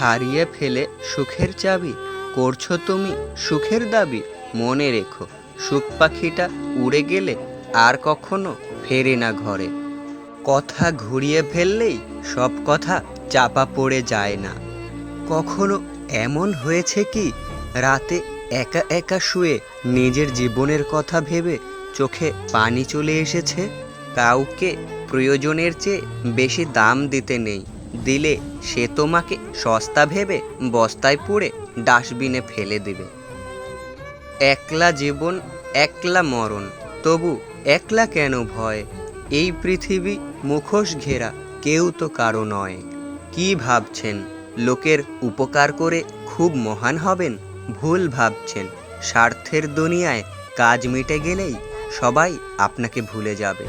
হারিয়ে ফেলে সুখের চাবি, করছো তুমি সুখের দাবি। মনে রেখো, সুখ পাখিটা উড়ে গেলে আর কখনো ফেরে না ঘরে। কথা ঘুরিয়ে ফেললেই সব কথা চাপা পড়ে যায় না। কখনো এমন হয়েছে কি, রাতে একা একা শুয়ে নিজের জীবনের কথা ভেবে চোখে পানি চলে এসেছে? কাউকে প্রয়োজনের চেয়ে বেশি দাম দিতে নেই, দিলে সে তোমাকে সস্তা ভেবে বস্তায় পুরে ডাস্টবিনে ফেলে দেবে। একলা জীবন, একলা মরণ, তবু একলা কেন ভয়? এই পৃথিবী মুখোশ ঘেরা, কেউ তো কারো নয়। কি ভাবছেন লোকের উপকার করে খুব মহান হবেন? ভুল ভাবছেন। স্বার্থের দুনিয়ায় কাজ মিটে গেলেই সবাই আপনাকে ভুলে যাবে।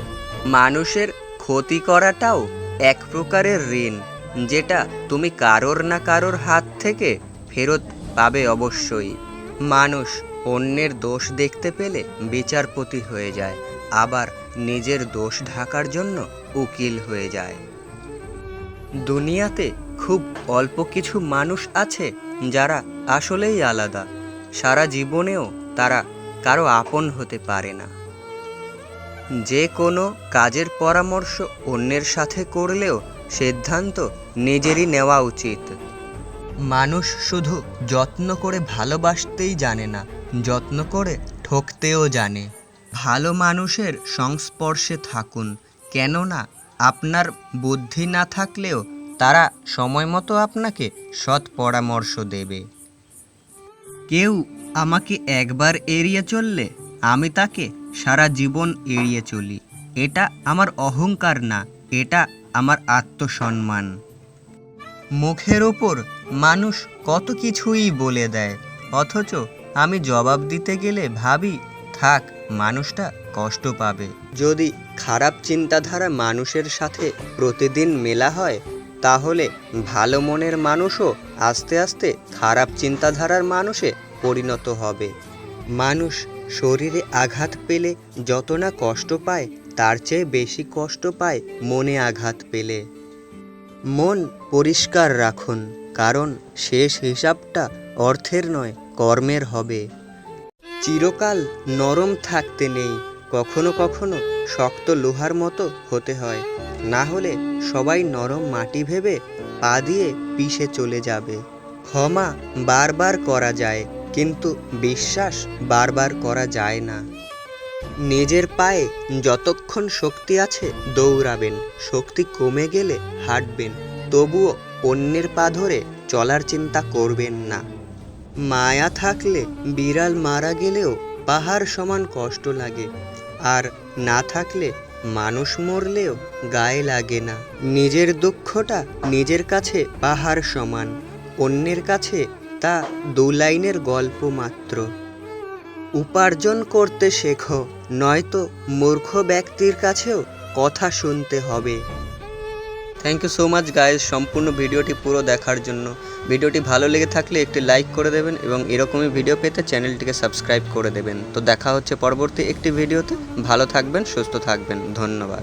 মানুষের ক্ষতি করাটাও এক প্রকারের ঋণ, যেটা তুমি কারোর না কারোর হাত থেকে ফেরত পাবে অবশ্যই। মানুষ অন্যের দোষ দেখতে পেলে বিচারপতি হয়ে যায়, আবার নিজের দোষ ঢাকার জন্য উকিল হয়ে যায়। দুনিয়াতে খুব অল্প কিছু মানুষ আছে যারা আসলেই আলাদা। সারা জীবনেও তারা কারো আপন হতে পারে না। যে কোনো কাজের পরামর্শ অন্যের সাথে করলেও সিদ্ধান্ত নিজেরই নেওয়া উচিত। মানুষ শুধু যত্ন করে ভালোবাসতেই জানে না, যত্ন করে ঠকতেও জানে। ভালো মানুষের সংস্পর্শে থাকুন, কেননা আপনার বুদ্ধি না থাকলেও তারা সময় মতো আপনাকে সৎ পরামর্শ দেবে। কেউ আমাকে একবার এড়িয়ে চললে আমি তাকে সারা জীবন এড়িয়ে চলি। এটা আমার অহংকার না, এটা আমার আত্মসম্মান। মুখের ওপর মানুষ কত কিছুই বলে দেয়, অথচ আমি জবাব দিতে গেলে ভাবি, থাক, মানুষটা কষ্ট পাবে। যদি খারাপ চিন্তাধারা মানুষের সাথে প্রতিদিন মেলা হয়, তাহলে ভালো মনের মানুষও আস্তে আস্তে খারাপ চিন্তাধারার মানুষে পরিণত হবে। মানুষ শরীরে আঘাত পেলে যত না কষ্ট পায়, তার চেয়ে বেশি কষ্ট পায় মনে আঘাত পেলে। মন পরিষ্কার রাখুন, কারণ শেষ হিসাবটা অর্থের নয়, কর্মের হবে। চিরকাল নরম থাকতে নেই, কখনো কখনো শক্ত লোহার মতো হতে হয়, না হলে সবাই নরম মাটি ভেবে পা দিয়ে পিষে চলে যাবে। ক্ষমা বারবার করা যায়, কিন্তু বিশ্বাস বারবার করা যায় না। নিজের পায়ে যতক্ষণ শক্তি আছে দৌড়াবেন, শক্তি কমে গেলে হাঁটবেন, তবুও অন্যের পা ধরে চলার চিন্তা করবেন না। মায়া থাকলে বিড়াল মারা গেলেও পাহাড় সমান কষ্ট লাগে, আর না থাকলে মানুষ মরলেও গায়ে লাগে না। নিজের দুঃখটা নিজের কাছে পাহাড় সমান, অন্যের কাছে তা 2 লাইনের গল্প মাত্র। উপার্জন করতে শেখো, নয়তো মূর্খ ব্যক্তির কাছেও কথা শুনতে হবে। Thank you so much guys, সম্পূর্ণ ভিডিওটি পুরো দেখার জন্য। ভিডিওটি ভালো লেগে থাকলে একটি লাইক করে দেবেন এবং এরকমই ভিডিও পেতে চ্যানেলটিকে সাবস্ক্রাইব করে দেবেন। তো দেখা হচ্ছে পরবর্তী একটি ভিডিওতে। ভালো থাকবেন, সুস্থ থাকবেন, ধন্যবাদ।